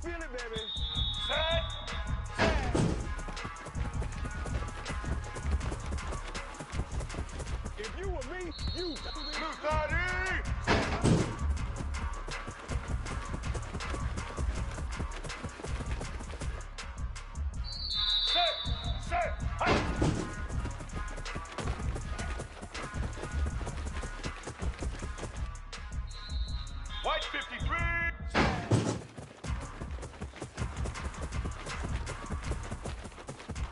feel it, baby. Set. If you were me, you McFadden. Set. White 53.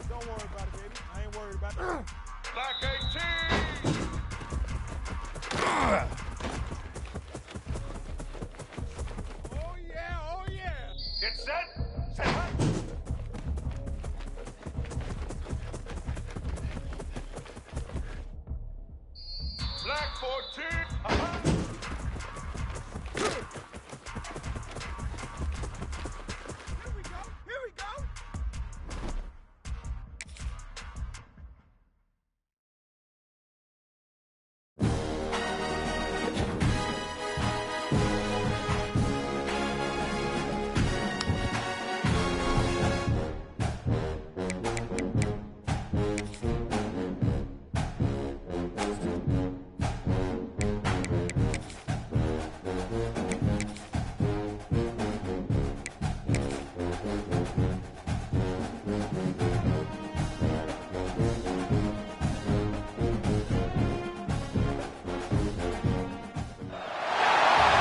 Don't worry about it, baby. I ain't worried about it. Black 18. Oh, yeah, oh, yeah. Get set. Set. Black 14. Here we go. Here we go.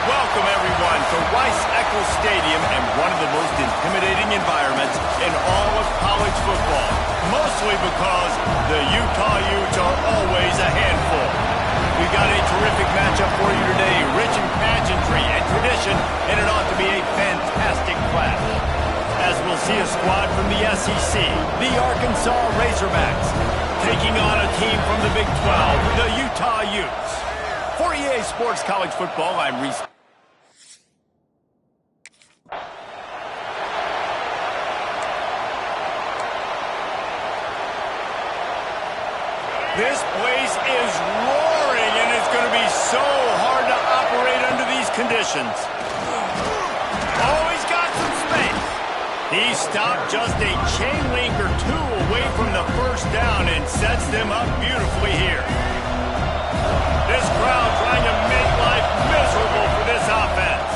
Welcome, everyone, to Rice-Eccles Stadium and one of the most intimidating environments in all of college football, mostly because the Utah Utes are always a handful. We've got a terrific matchup for you today, rich in pageantry and tradition, and it ought to be a fantastic clash. As we'll see a squad from the SEC, the Arkansas Razorbacks, taking on a team from the Big 12, the Utah Utes. For EA Sports College Football, I'm Reese. This place is roaring, and it's going to be so hard to operate under these conditions. Oh, he's got some space. He stopped just a chain link or two away from the first down and sets them up beautifully here. This crowd trying to make life miserable for this offense.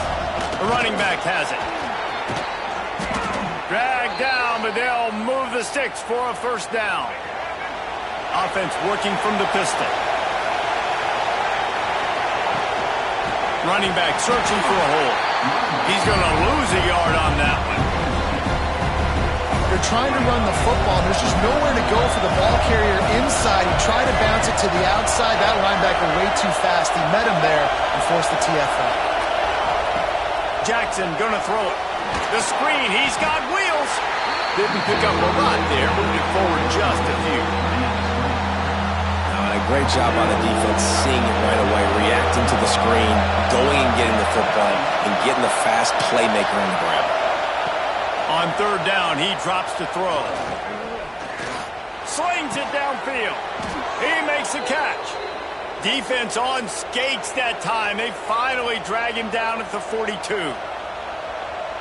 The running back has it. Dragged down, but they'll move the sticks for a first down. Offense working from the pistol. Running back searching for a hole. He's going to lose a yard on that one. They're trying to run the football. There's just nowhere to go for the ball carrier inside. He tried to bounce it to the outside. That linebacker way too fast. He met him there and forced the TFL. Jackson going to throw it. The screen, he's got wheels. Didn't pick up a lot there. Moved it forward just a few. A great job by the defense, seeing it right away, reacting to the screen, going and getting the football, and getting the fast playmaker on the ground. On third down, he drops to throw. Slings it downfield. He makes the catch. Defense on skates that time. They finally drag him down at the 42.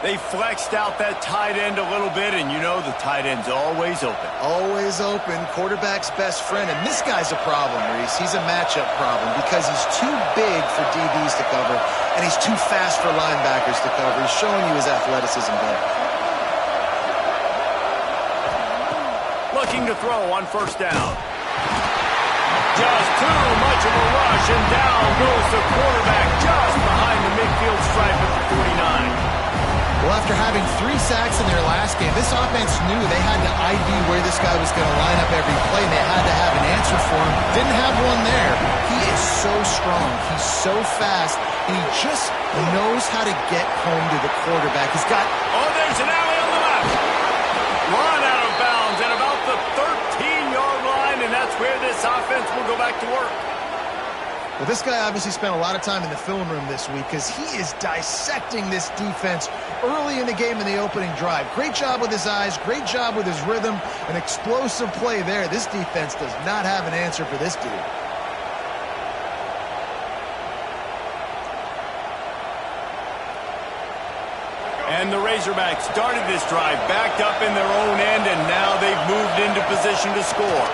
They flexed out that tight end a little bit, and you know the tight end's always open. Always open, quarterback's best friend. And this guy's a problem, Reese. He's a matchup problem because he's too big for DBs to cover, and he's too fast for linebackers to cover. He's showing you his athleticism there. Looking to throw on first down. Just too much of a rush, and down goes the quarterback just behind the midfield stripe at the 49. Well, after having 3 sacks in their last game, this offense knew they had to ID where this guy was going to line up every play, and they had to have an answer for him. Didn't have one there. He is so strong. He's so fast, and he just knows how to get home to the quarterback. He's got... Oh, there's an alley on the left. Run out of bounds at about the 13-yard line, and that's where this offense will go back to work. Well, this guy obviously spent a lot of time in the film room this week because he is dissecting this defense early in the game in the opening drive. Great job with his eyes, great job with his rhythm, an explosive play there. This defense does not have an answer for this dude. And the Razorbacks started this drive, backed up in their own end, and now they've moved into position to score.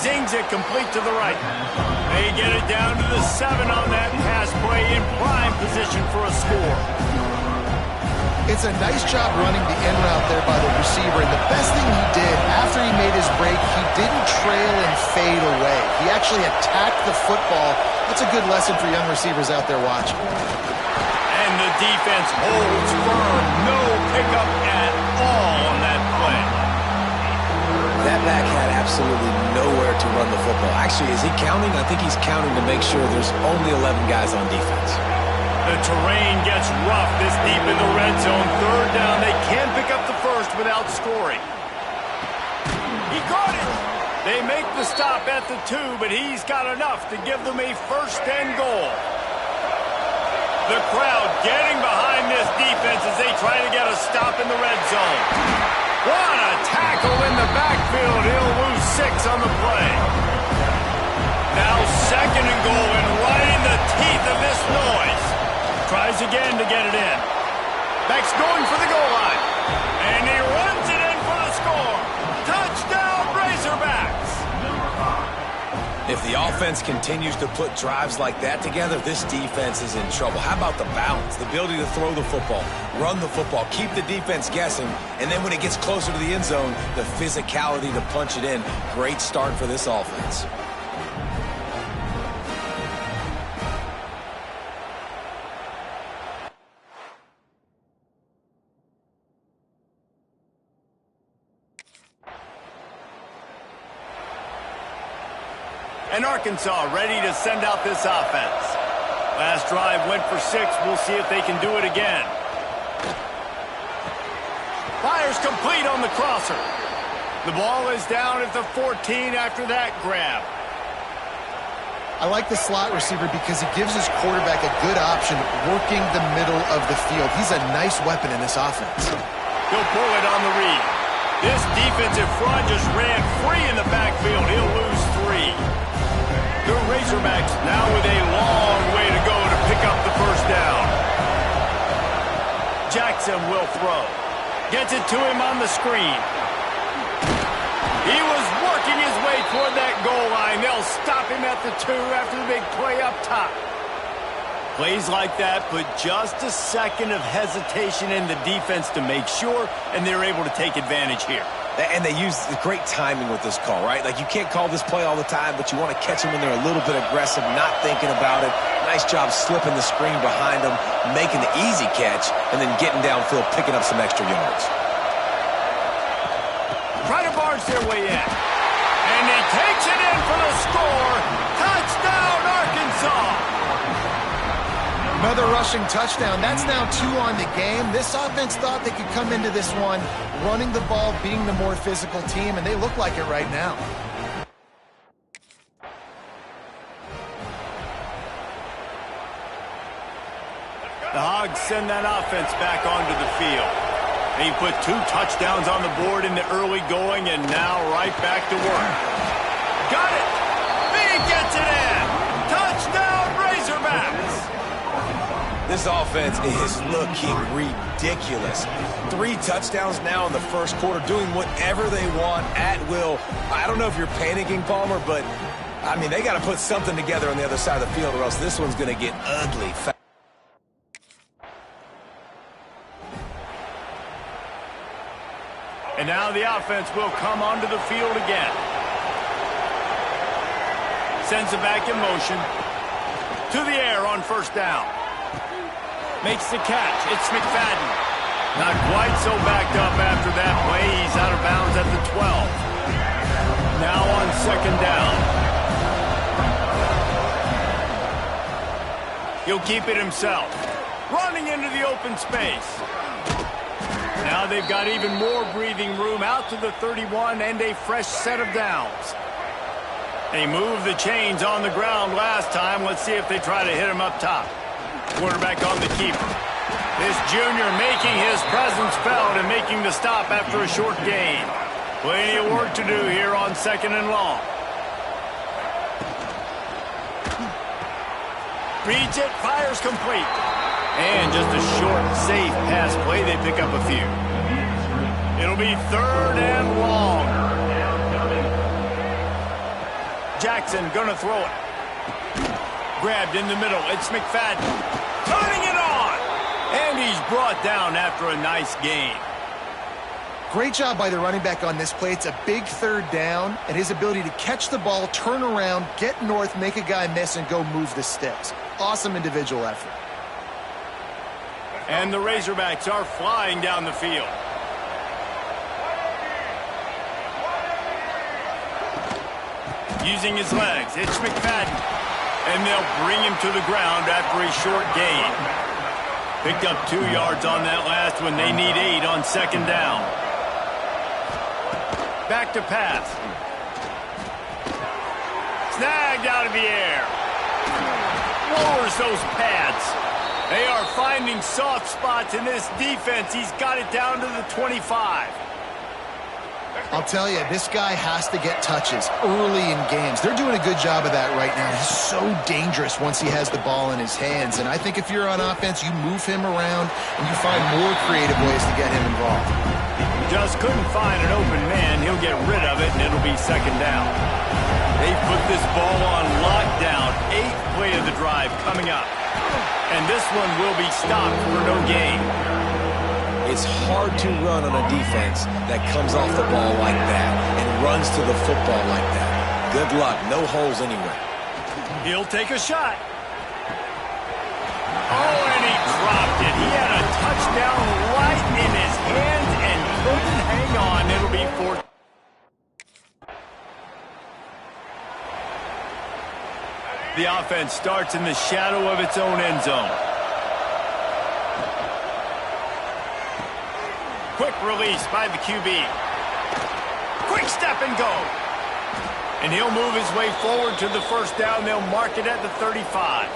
Zings it complete to the right. They get it down to the 7 on that pass play in prime position for a score. It's a nice job running the end route there by the receiver, and the best thing he did after he made his break, he didn't trail and fade away. He actually attacked the football. That's a good lesson for young receivers out there watching. And the defense holds firm. No pickup at all on that play. That back had absolutely nowhere to run the football. Actually, is he counting? I think he's counting to make sure there's only 11 guys on defense. The terrain gets rough this deep in the red zone. Third down, they can't pick up the first without scoring. He caught it. They make the stop at the 2, but he's got enough to give them a first and goal. The crowd getting behind this defense as they try to get a stop in the red zone. What a tackle in the backfield. He'll lose 6 on the play. Now second and goal, and right in the teeth of this noise. Tries again to get it in. Back's going for the goal line. And he runs it in for the score. Touchdown, Razorbacks. If the offense continues to put drives like that together, this defense is in trouble. How about the balance, the ability to throw the football, run the football, keep the defense guessing, and then when it gets closer to the end zone, the physicality to punch it in. Great start for this offense. And Arkansas ready to send out this offense. Last drive went for 6. We'll see if they can do it again. Fires complete on the crosser. The ball is down at the 14 after that grab. I like the slot receiver because he gives his quarterback a good option working the middle of the field. He's a nice weapon in this offense. He'll pull it on the read. This defensive front just ran free in the backfield. He'll lose 3. The Razorbacks now with a long way to go to pick up the first down. Jackson will throw. Gets it to him on the screen. He was working his way toward that goal line. They'll stop him at the 2 after the big play up top. Plays like that put just a second of hesitation in the defense to make sure, and they're able to take advantage here. And they use the great timing with this call, right? Like, you can't call this play all the time, but you want to catch them when they're a little bit aggressive, not thinking about it. Nice job slipping the screen behind them, making the easy catch, and then getting downfield, picking up some extra yards. Try to barge their way in. And he takes it in for the score. Touchdown, Arkansas! Another rushing touchdown. That's now 2 on the game. This offense thought they could come into this one running the ball, being the more physical team, and they look like it right now. The Hogs send that offense back onto the field. They put 2 touchdowns on the board in the early going, and now right back to work. Got it! He gets it in! Touchdown, Razorbacks! This offense is looking ridiculous. 3 touchdowns now in the first quarter, doing whatever they want at will. I don't know if you're panicking, Palmer, but, I mean, they got to put something together on the other side of the field or else this one's going to get ugly fast. And now the offense will come onto the field again. Sends it back in motion. To the air on first down. Makes the catch. It's McFadden. Not quite so backed up after that play. He's out of bounds at the 12. Now on second down. He'll keep it himself. Running into the open space. Now they've got even more breathing room out to the 31 and a fresh set of downs. They moved the chains on the ground last time. Let's see if they try to hit him up top. Quarterback on the keeper. This junior making his presence felt and making the stop after a short gain. Plenty of work to do here on second and long. Reads it, fires complete. And just a short, safe pass play, they pick up a few. It'll be 3rd and long. Jackson gonna throw it. Grabbed in the middle, it's McFadden. Turning it on! And he's brought down after a nice gain. Great job by the running back on this play. It's a big 3rd down, and his ability to catch the ball, turn around, get north, make a guy miss, and go move the sticks. Awesome individual effort. And the Razorbacks are flying down the field. Using his legs, it's McFadden. And they'll bring him to the ground after a short gain. Picked up 2 yards on that last one. They need 8 on 2nd down. Back to pass. Snagged out of the air. Lowers those pads. They are finding soft spots in this defense. He's got it down to the 25. I'll tell you, this guy has to get touches early in games. They're doing a good job of that right now. He's so dangerous once he has the ball in his hands. And I think if you're on offense, you move him around and you find more creative ways to get him involved. Just couldn't find an open man. He'll get rid of it, and it'll be 2nd down. They put this ball on lockdown. 8th play of the drive coming up. And this one will be stopped for no gain. It's hard to run on a defense that comes off the ball like that and runs to the football like that. Good luck. No holes anywhere. He'll take a shot. Oh, and he dropped it. He had a touchdown right in his hands and couldn't hang on. It'll be 4th. The offense starts in the shadow of its own end zone. Quick release by the QB. Quick step and go. And he'll move his way forward to the 1st down. They'll mark it at the 35.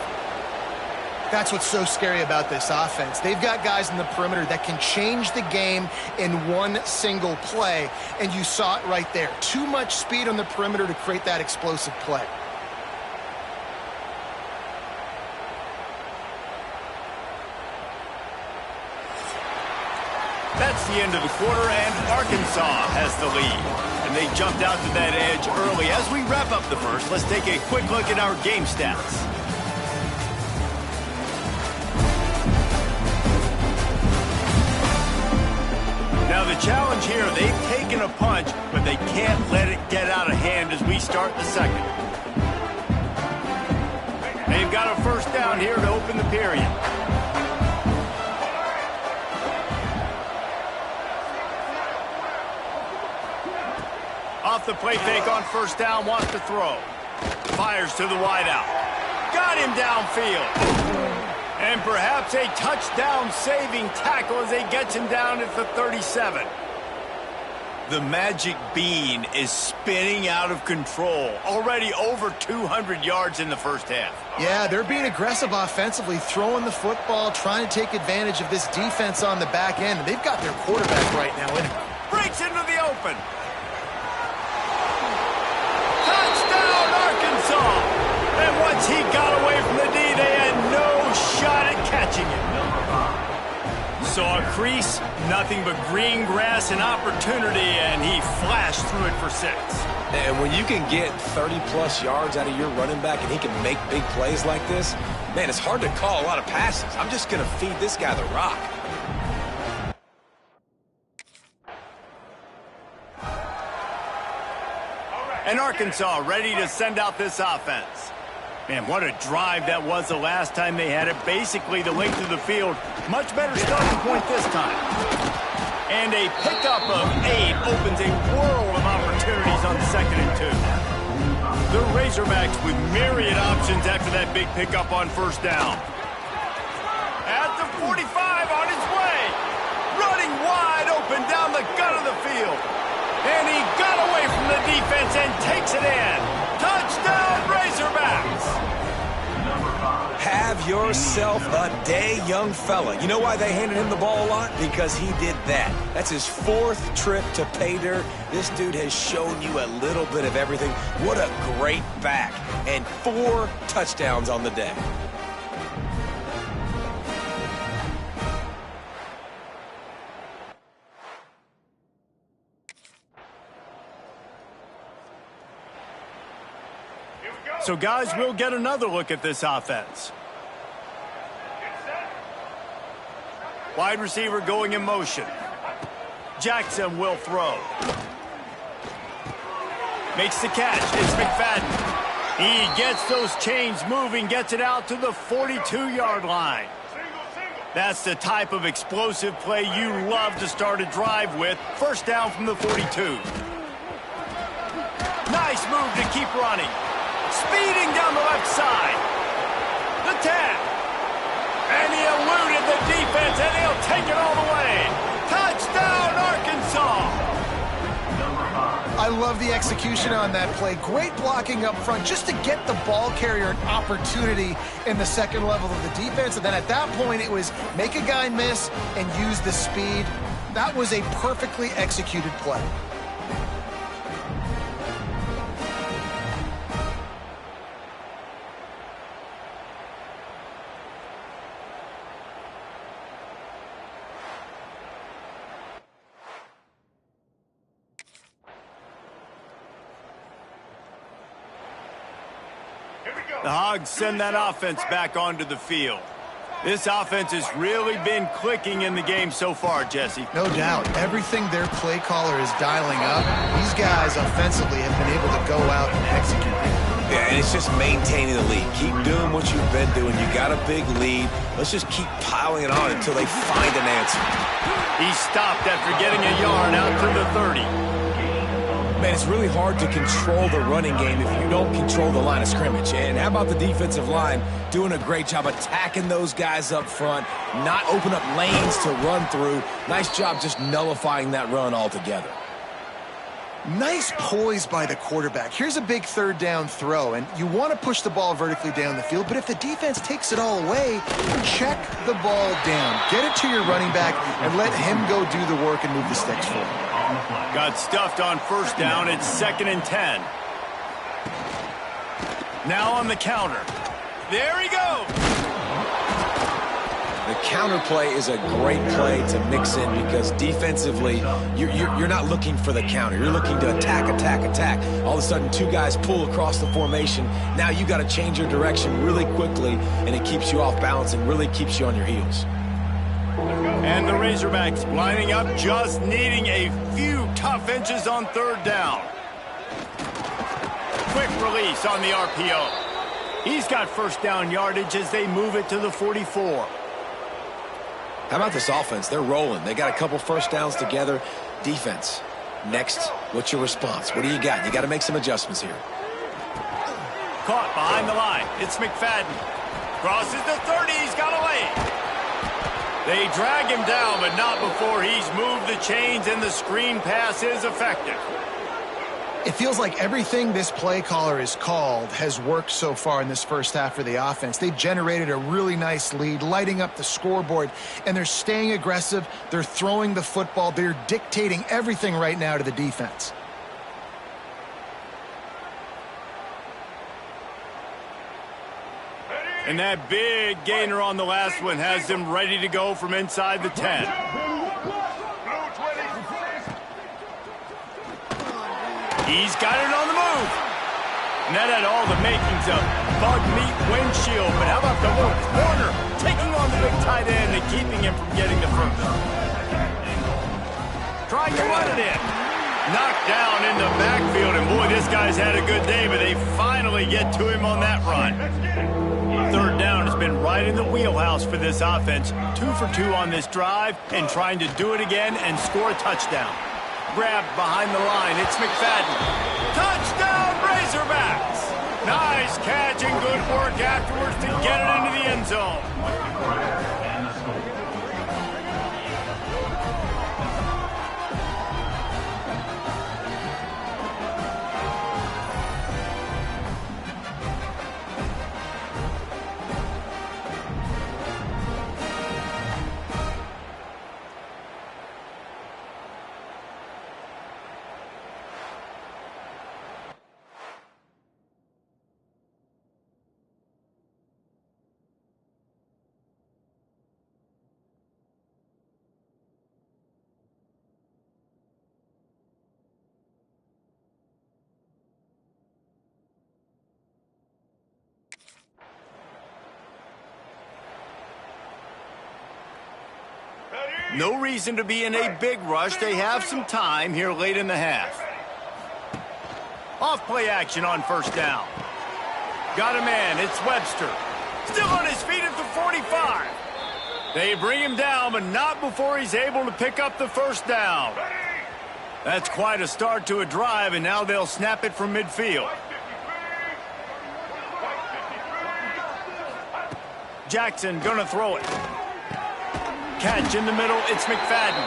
That's what's so scary about this offense. They've got guys in the perimeter that can change the game in one single play, and you saw it right there. Too much speed on the perimeter to create that explosive play. That's the end of the quarter, and Arkansas has the lead. And they jumped out to that edge early. As we wrap up the first, let's take a quick look at our game stats. Now the challenge here, they've taken a punch, but they can't let it get out of hand as we start the second. They've got a 1st down here to open the period. Off the play fake on 1st down, wants to throw. Fires to the wideout. Got him downfield. And perhaps a touchdown-saving tackle as he gets him down at the 37. The magic bean is spinning out of control. Already over 200 yards in the 1st half. Yeah, they're being aggressive offensively, throwing the football, trying to take advantage of this defense on the back end. They've got their quarterback right now in. Breaks into the open. Touchdown, Arkansas! And once he got away from the D, they had no shot at catching him. Saw a crease, nothing but green grass and opportunity, and he flashed through it for 6. And when you can get 30-plus yards out of your running back and he can make big plays like this, man, it's hard to call a lot of passes. I'm just going to feed this guy the rock. And Arkansas ready to send out this offense. Man, what a drive that was the last time they had it. Basically the length of the field. Much better starting point this time. And a pickup of 8 opens a world of opportunities on 2nd and 2. The Razorbacks with myriad options after that big pickup on 1st down. At the 45 on his way. Running wide open down the gut of the field. And he got away from the defense and takes it in. Touchdown, Razorbacks! Have yourself a day, young fella. You know why they handed him the ball a lot? Because he did that. That's his 4th trip to pay dirt. This dude has shown you a little bit of everything. What a great back. And 4 touchdowns on the day. So, guys, we'll get another look at this offense. Wide receiver going in motion. Jackson will throw. Makes the catch. It's McFadden. He gets those chains moving, gets it out to the 42-yard line. That's the type of explosive play you love to start a drive with. First down from the 42. Nice move to keep running. Speeding down the left side. The tap. And he eluded the defense, and he'll take it all the way. Touchdown, Arkansas! I love the execution on that play. Great blocking up front just to get the ball carrier an opportunity in the second level of the defense. And then at that point, it was make a guy miss and use the speed. That was a perfectly executed play. The Hogs send that offense back onto the field. This offense has really been clicking in the game so far, Jesse. No doubt. Everything their play caller is dialing up, these guys offensively have been able to go out and execute. Yeah, and it's just maintaining the lead. Keep doing what you've been doing. You got a big lead. Let's just keep piling it on until they find an answer. He stopped after getting a yard out to the 30. Man, it's really hard to control the running game if you don't control the line of scrimmage. And how about the defensive line doing a great job attacking those guys up front, not open up lanes to run through. Nice job just nullifying that run altogether. Nice poise by the quarterback. Here's a big third down throw, and you want to push the ball vertically down the field, but if the defense takes it all away, check the ball down. Get it to your running back and let him go do the work and move the sticks for him. Got stuffed on first down. It's 2nd and 10. Now on the counter. There he goes. The counter play is a great play to mix in because defensively, you're not looking for the counter. You're looking to attack, attack, attack. All of a sudden, two guys pull across the formation. Now you got to change your direction really quickly, and it keeps you off balance and really keeps you on your heels. And the Razorbacks lining up, just needing a few tough inches on third down. Quick release on the RPO. He's got first down yardage as they move it to the 44. How about this offense? They're rolling. They got a couple first downs together. Defense. Next, what's your response? What do you got? You got to make some adjustments here. Caught behind the line. It's McFadden. Crosses the 30. He's got away. They drag him down, but not before he's moved the chains, and the screen pass is effective. It feels like everything this play caller has called has worked so far in this first half for the offense. They've generated a really nice lead, lighting up the scoreboard, and they're staying aggressive. They're throwing the football. They're dictating everything right now to the defense. And that big gainer on the last one has them ready to go from inside the 10. He's got it on the move. And that had all the makings of bug meat windshield. But how about the little corner taking on the big tight end and keeping him from getting the first? Trying to run it in. Knocked down in the backfield. And boy, this guy's had a good day, but they finally get to him on that run. Third down has been right in the wheelhouse for this offense. 2 for 2 on this drive and trying to do it again and score a touchdown. Grabbed behind the line. It's McFadden. Touchdown, Razorbacks! Nice catch and good work afterwards to get it into the end zone. No reason to be in a big rush. They have some time here late in the half. Off-play action on first down. Got a man. It's Webster. Still on his feet at the 45. They bring him down, but not before he's able to pick up the first down. That's quite a start to a drive, and now they'll snap it from midfield. Jackson gonna throw it. Catch in the middle, it's McFadden.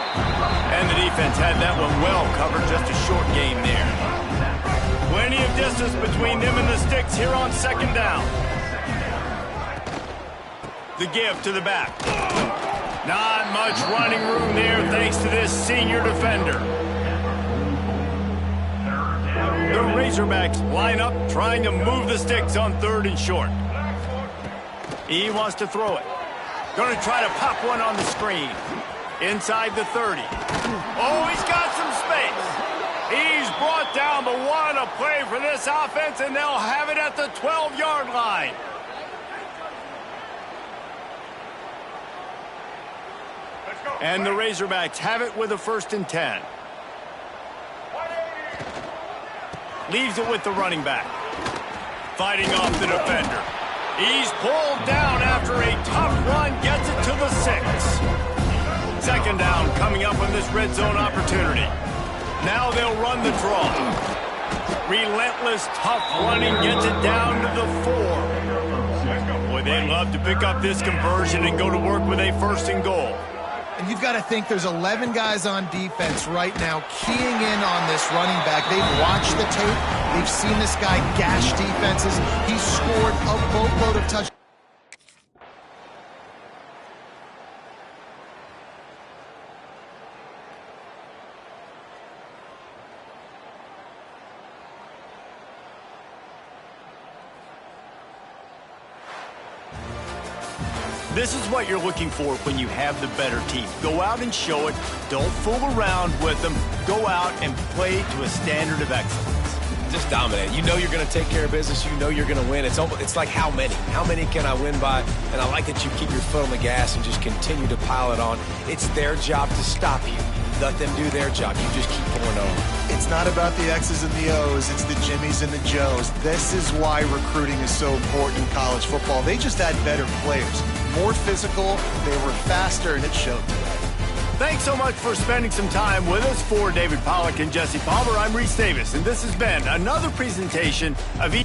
And the defense had that one well covered, just a short gain there. Plenty of distance between them and the sticks here on second down. The give to the back. Not much running room there thanks to this senior defender. The Razorbacks line up trying to move the sticks on 3rd and short. He wants to throw it. Going to try to pop one on the screen. Inside the 30. Oh, he's got some space. He's brought down, but what a play for this offense, and they'll have it at the 12-yard line. And the Razorbacks have it with a 1st and 10. Leaves it with the running back. Fighting off the defender. He's pulled down after a tough run, gets it to the 6. Second down coming up on this red zone opportunity. Now they'll run the draw. Relentless, tough running gets it down to the 4. Boy, they love to pick up this conversion and go to work with a 1st and goal. And you've got to think there's 11 guys on defense right now keying in on this running back. They've watched the tape. They've seen this guy gash defenses. He's scored a boatload of touchdowns. This is what you're looking for when you have the better team. Go out and show it. Don't fool around with them. Go out and play to a standard of excellence. Just dominate. You know you're going to take care of business. You know you're going to win. It's like how many? How many can I win by? And I like that you keep your foot on the gas and just continue to pile it on. It's their job to stop you. Let them do their job. You just keep pouring on. It's not about the X's and the O's. It's the Jimmies and the Joes. This is why recruiting is so important in college football. They just had better players. More physical, they were faster, and it showed today. Thanks so much for spending some time with us. For David Pollack and Jesse Palmer, I'm Reese Davis, and this has been another presentation of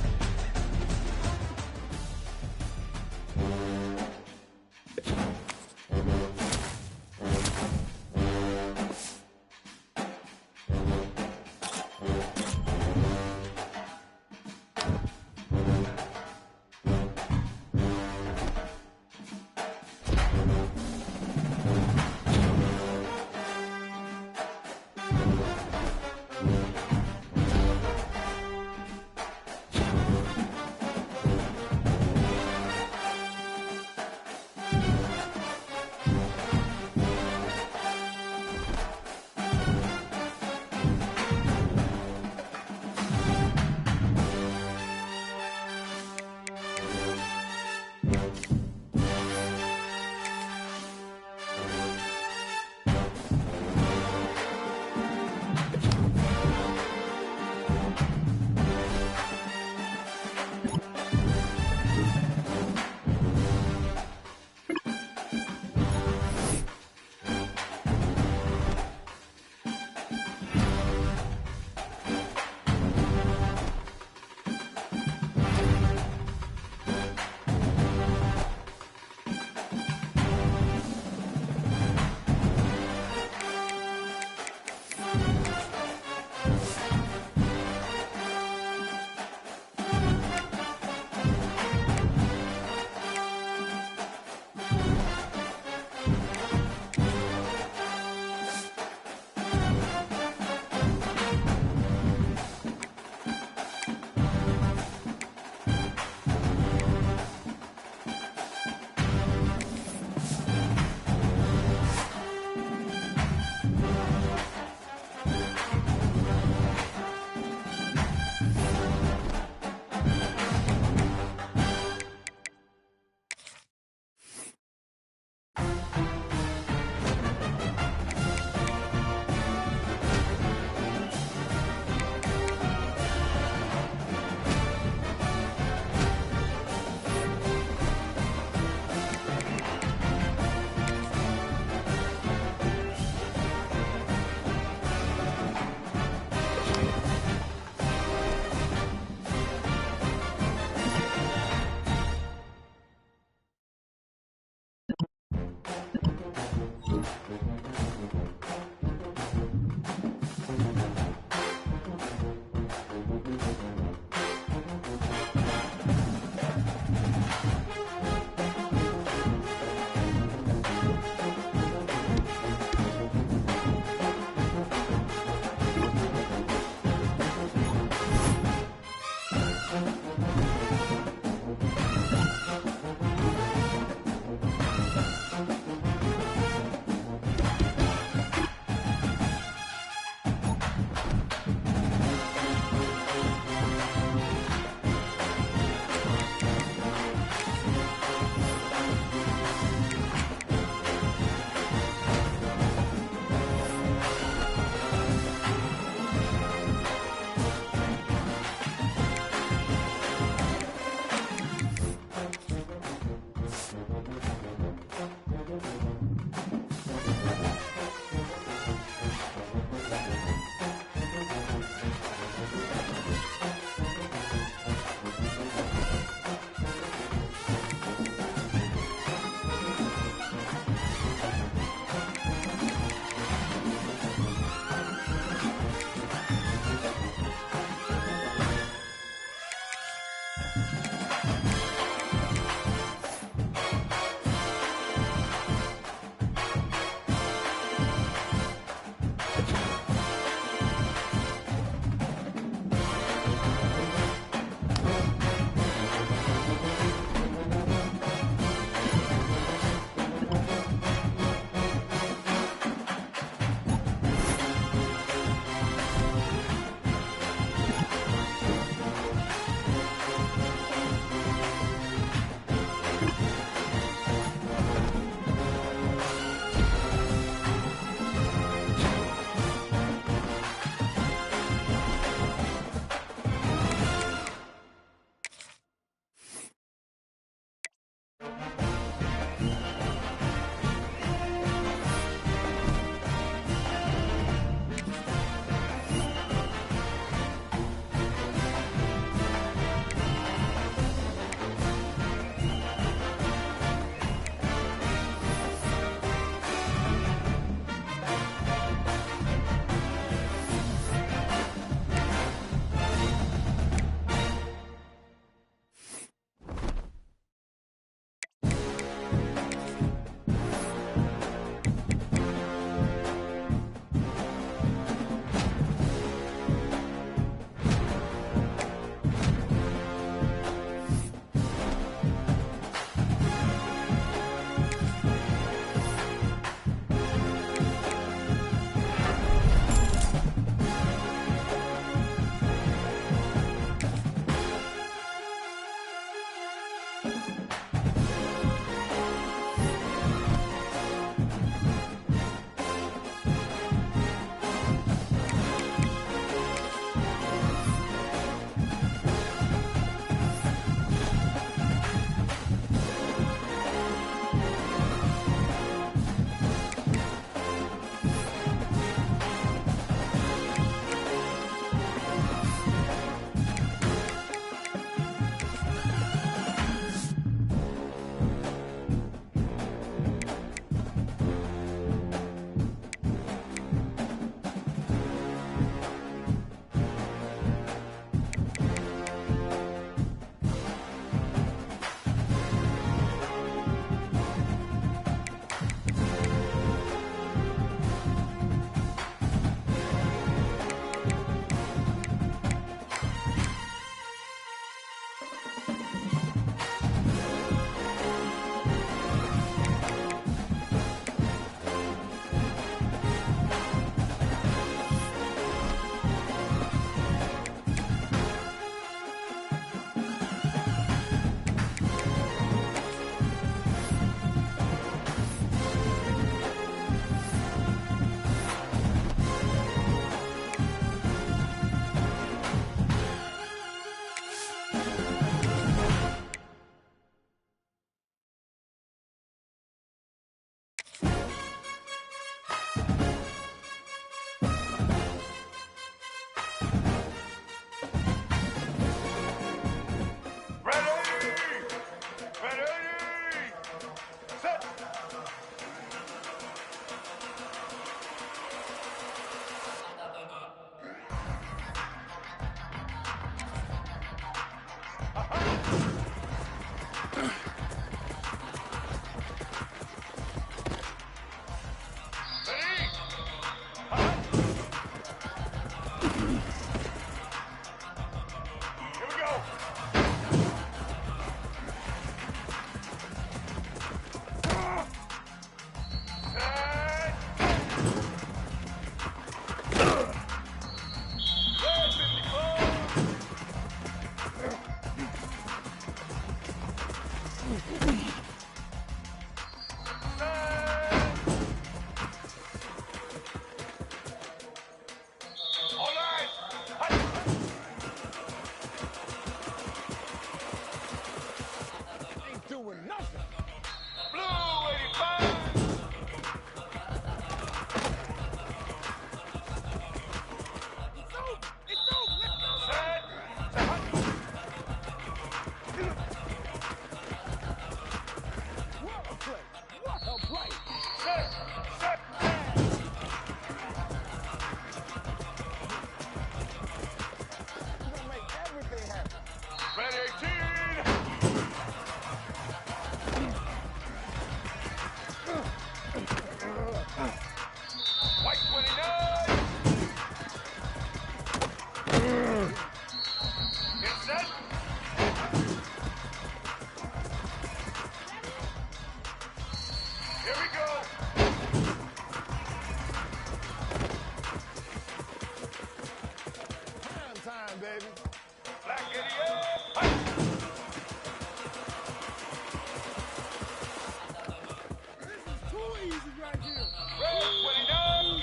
Jesus right here. Red 29.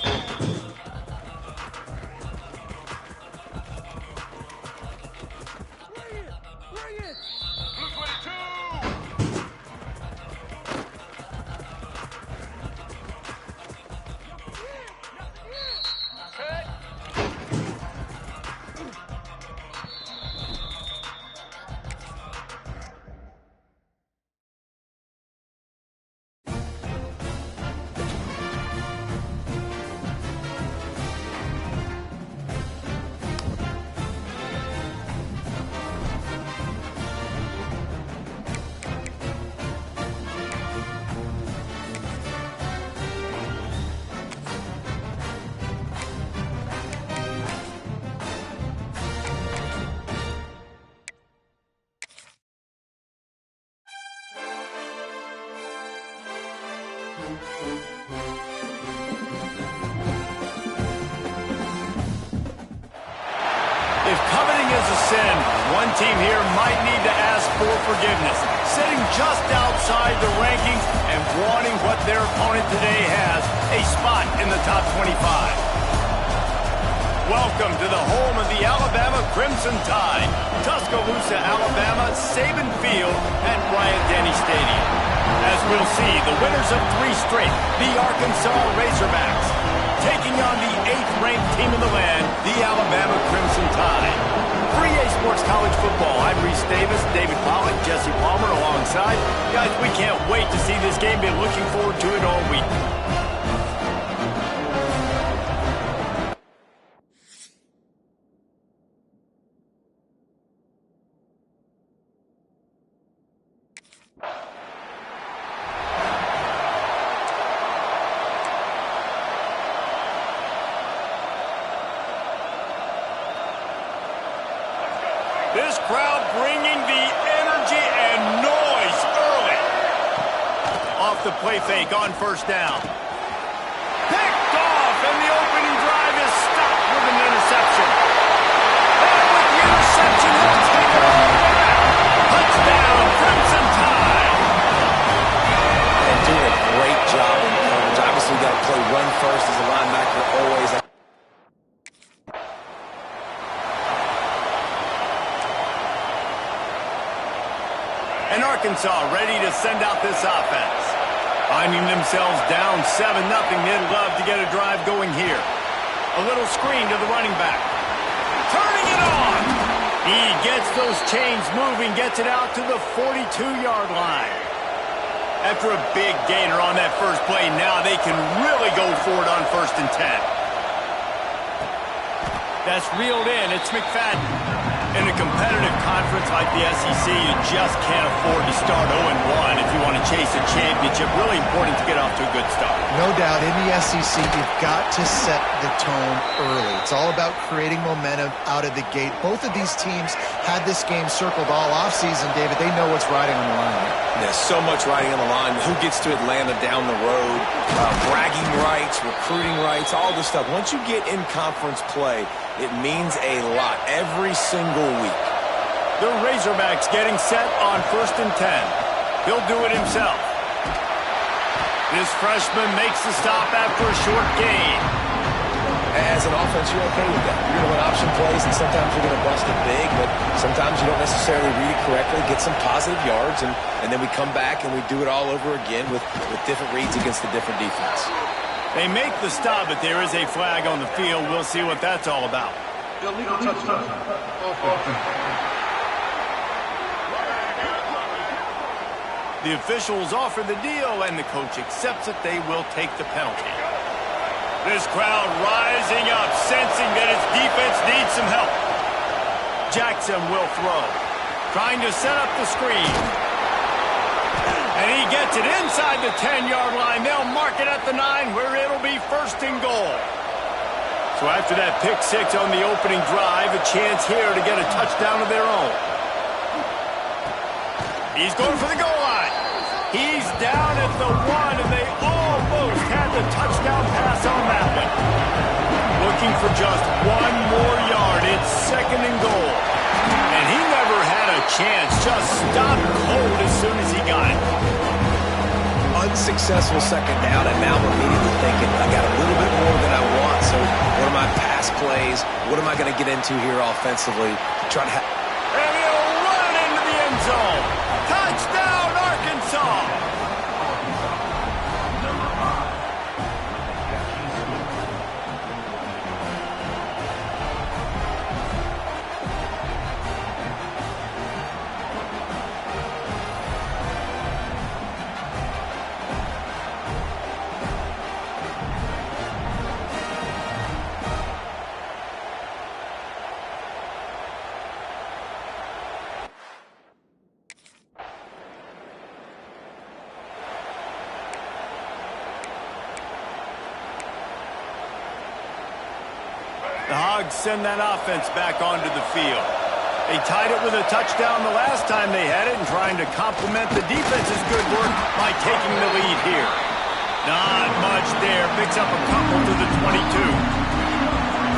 Bring it. Bring it. Blue 22. Set. If coveting is a sin, one team here might need to ask for forgiveness. Sitting just outside the rankings and wanting what their opponent today has, a spot in the top 25. Welcome to the home of the Alabama Crimson Tide, Tuscaloosa, Alabama, Saban Field at Bryant-Denny Stadium. As we'll see, the winners of 3 straight, the Arkansas Razorbacks, taking on the 8th-ranked team in the land, the Alabama Crimson Tide. 3A Sports College Football. I'm Reese Davis, David Pollock, Jesse Palmer alongside. Guys, we can't wait to see this game. Been looking forward to it all week. This crowd bringing the energy and noise early. Off the play fake on first down. Picked off, and the opening drive is stopped with an interception. And with the interception, he'll take it all back. Touchdown, Crimson Tide. And doing a great job in coverage. Obviously, got to play run first as a linebacker always. And Arkansas ready to send out this offense. Finding themselves down 7-0, they'd love to get a drive going here. A little screen to the running back. Turning it on! He gets those chains moving, gets it out to the 42-yard line. After a big gainer on that first play, now they can really go for it on 1st and 10. That's reeled in. It's McFadden. In a competitive conference like the SEC, you just can't afford to start 0-1 if you want to chase a championship. Really important to get off to a good start. No doubt, in the SEC, you've got to set the tone early. It's all about creating momentum out of the gate. Both of these teams had this game circled all offseason, David. They know what's riding on the line. There's so much riding on the line. Who gets to Atlanta down the road? Bragging rights, recruiting rights, all this stuff. Once you get in conference play, it means a lot every single week. The Razorbacks getting set on 1st and 10. He'll do it himself. This freshman makes the stop after a short gain. As an offense, you're okay with that. You're going to run option plays, and sometimes you're going to bust it big, but sometimes you don't necessarily read it correctly, get some positive yards, and then we come back and we do it all over again with different reads against a different defense. They make the stop, but there is a flag on the field. We'll see what that's all about. Illegal touchdown. The officials offer the deal, and the coach accepts it. They will take the penalty. This crowd rising up, sensing that its defense needs some help. Jackson will throw, trying to set up the screen. And he gets it inside the 10-yard line. They'll mark it at the 9, where it'll be 1st and goal. So after that pick 6 on the opening drive, a chance here to get a touchdown of their own. He's going for the goal line. He's down at the 1, and they almost had the touchdown pass on that one. Looking for just 1 more yard. It's 2nd and goal. And he never had a chance. Just stopped cold as soon as he got it. A unsuccessful second down, and now I'm immediately thinking, I got a little bit more than I want, so what are my pass plays? What am I going to get into here offensively to try to And he'll run into the end zone. Touchdown, Arkansas! The Hogs send that offense back onto the field. They tied it with a touchdown the last time they had it and trying to complement the defense's good work by taking the lead here. Not much there. Picks up a couple to the 22.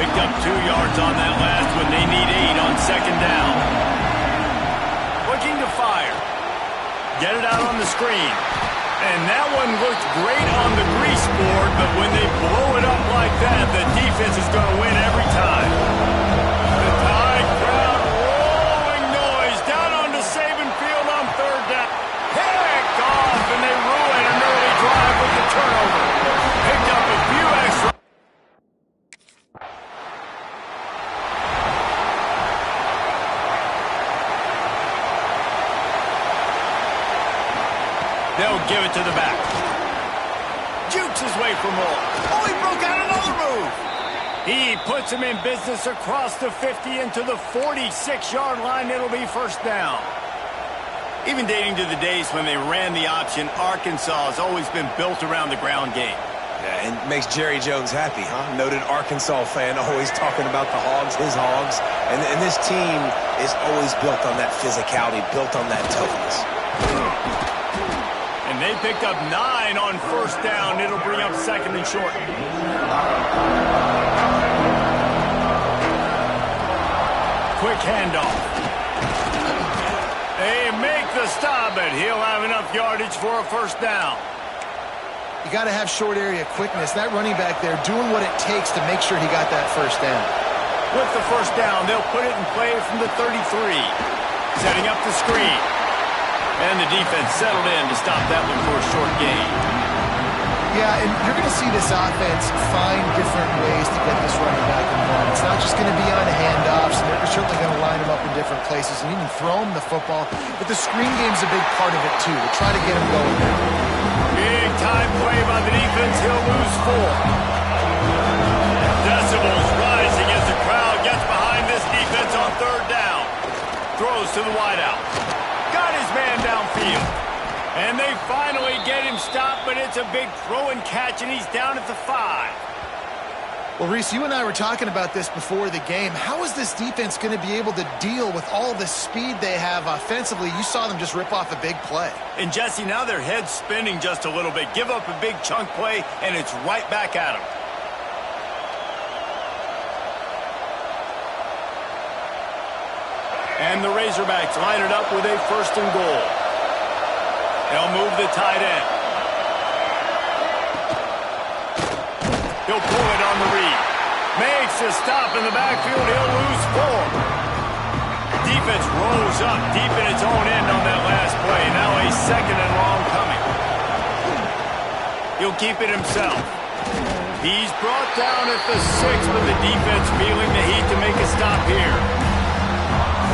Picked up 2 yards on that last one. They need 8 on second down. Looking to fire. Get it out on the screen. And that one looked great on the grease board, but when they blow it up like that, the defense is going to win every time. The Tide crowd rolling noise down onto Saban Field on third down. Pick off, and they ruin an early drive with the turnover. Picked up a few extra. They'll give it to the back. Jukes his way for more. Oh, he broke out another move. He puts him in business across the 50 into the 46-yard line. It'll be first down. Even dating to the days when they ran the option, Arkansas has always been built around the ground game. Yeah, and makes Jerry Jones happy, huh? Noted Arkansas fan, always talking about the Hogs, his Hogs. And this team is always built on that physicality, built on that toughness. And they picked up 9 on first down. It'll bring up second and short. Quick handoff. They make the stop, but he'll have enough yardage for a first down. You got to have short area quickness. That running back there doing what it takes to make sure he got that first down. With the first down, they'll put it in play from the 33. Setting up the screen. And the defense settled in to stop that one for a short gain. Yeah, and you're going to see this offense find different ways to get this running back involved. It's not just going to be on handoffs, and they're certainly going to line him up in different places and even throw him the football. But the screen game's a big part of it, too. We'll try to get him going there. Big time play by the defense. He'll lose 4. Decibels rising as the crowd gets behind this defense on third down. Throws to the wideout. Got his man downfield. And they finally get him stopped, but it's a big throw and catch, and he's down at the 5. Well, Reese, you and I were talking about this before the game. How is this defense going to be able to deal with all the speed they have offensively? You saw them just rip off a big play. And, Jesse, now their head's spinning just a little bit. Give up a big chunk play, and it's right back at them. And the Razorbacks line it up with a first and goal. They'll move the tight end. He'll pull it on the read. Makes a stop in the backfield. He'll lose 4. Defense rolls up deep in its own end on that last play. Now a second and long coming. He'll keep it himself. He's brought down at the 6 with the defense feeling the heat to make a stop here.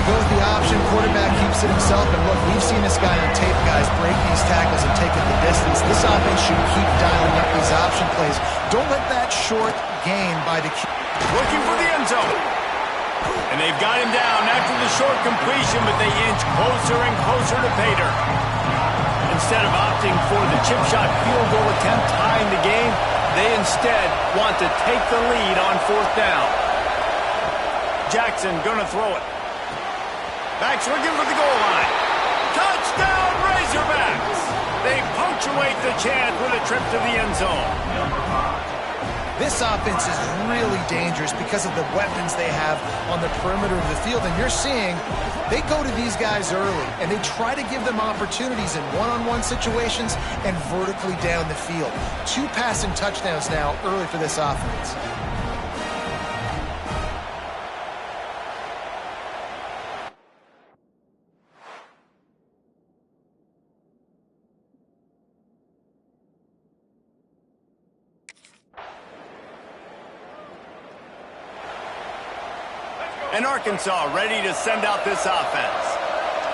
Goes the option, quarterback keeps it himself, and look, we've seen this guy on tape, guys, break these tackles and take it the distance. This offense should keep dialing up these option plays. Don't let that short gain by the... Looking for the end zone. And they've got him down after the short completion, but they inch closer and closer to pay dirt. Instead of opting for the chip shot field goal attempt tying the game, they instead want to take the lead on fourth down. Jackson gonna throw it. Backs looking for the goal line. Touchdown, Razorbacks! They punctuate the chant with a trip to the end zone. This offense is really dangerous because of the weapons they have on the perimeter of the field. And you're seeing they go to these guys early, and they try to give them opportunities in one-on-one situations and vertically down the field. 2 passing touchdowns now early for this offense. And Arkansas ready to send out this offense.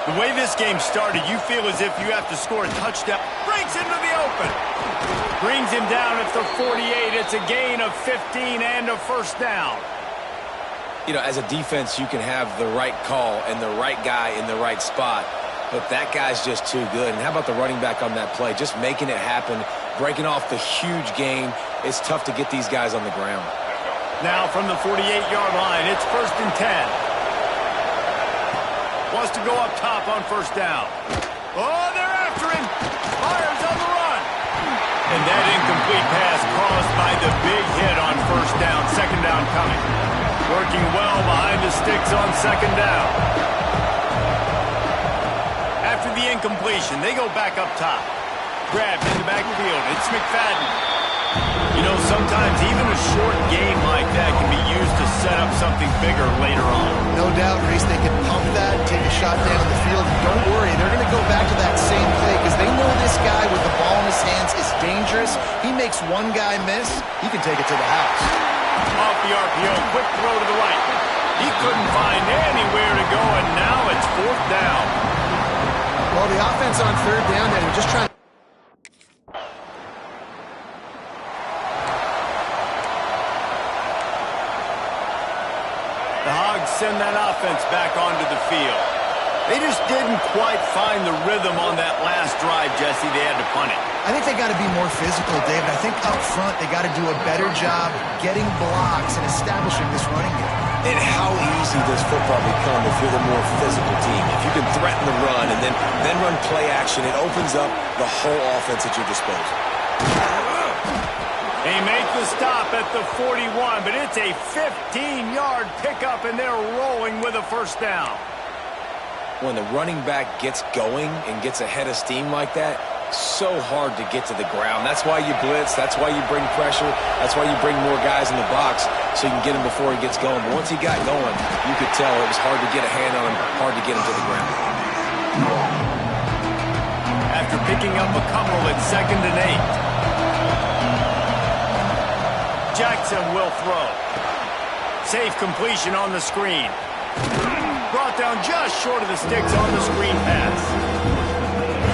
The way this game started, you feel as if you have to score a touchdown. Breaks into the open. Brings him down at the 48. It's a gain of 15 and a first down. You know, as a defense, you can have the right call and the right guy in the right spot, but that guy's just too good. And how about the running back on that play? Just making it happen, breaking off the huge gain. It's tough to get these guys on the ground. Now from the 48-yard line, it's 1st and 10. Wants to go up top on first down. Oh, they're after him. Fires on the run. And that incomplete pass caused by the big hit on first down. Second down coming. Working well behind the sticks on second down. After the incompletion, they go back up top. Grabbed in the backfield. It's McFadden. You know, sometimes even a short game like that can be used to set up something bigger later on. No doubt, Reese, they can pump that, take a shot down the field. And don't worry, they're going to go back to that same play because they know this guy with the ball in his hands is dangerous. He makes one guy miss, he can take it to the house. Off the RPO, quick throw to the right. He couldn't find anywhere to go, and now it's 4th down. Well, the offense on 3rd down, they were just trying to... The Hogs send that offense back onto the field. They just didn't quite find the rhythm on that last drive, Jesse. They had to punt it. I think they got to be more physical, David. I think up front they got to do a better job getting blocks and establishing this running game. And how easy does football become if you're the more physical team? If you can threaten the run and then run play action, it opens up the whole offense at your disposal. They make the stop at the 41, but it's a 15-yard pickup, and they're rolling with a first down. When the running back gets going and gets ahead of steam like that, so hard to get to the ground. That's why you blitz. That's why you bring pressure. That's why you bring more guys in the box so you can get him before he gets going. But once he got going, you could tell it was hard to get a hand on him, hard to get him to the ground. After picking up a couple at 2nd and 8. Jackson will throw. Safe completion on the screen. Brought down just short of the sticks on the screen pass.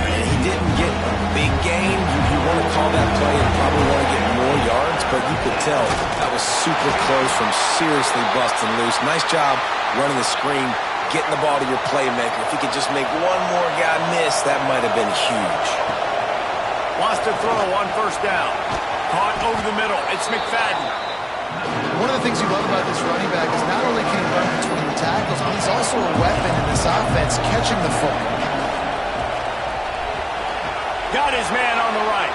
He didn't get a big gain. You want to call that play and probably want to get more yards, but you could tell that was super close from seriously busting loose. Nice job running the screen, getting the ball to your playmaker. If you could just make one more guy miss, that might have been huge. Wants to throw on first down. Caught over the middle. It's McFadden. One of the things you love about this running back is not only can he run between the tackles, but he's also a weapon in this offense, catching the football. Got his man on the right.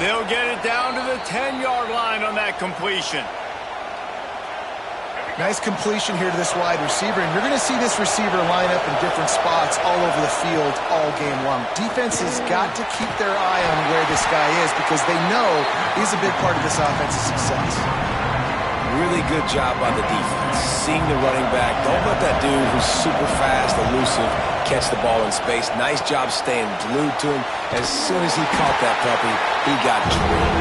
They'll get it down to the 10-yard line on that completion. Nice completion here to this wide receiver, and you're going to see this receiver line up in different spots all over the field all game long. Defense has got to keep their eye on where this guy is because they know he's a big part of this offense's success. Really good job by the defense. Seeing the running back. Don't let that dude who's super fast, elusive, catch the ball in space. Nice job staying glued to him. As soon as he caught that puppy, he got drilled.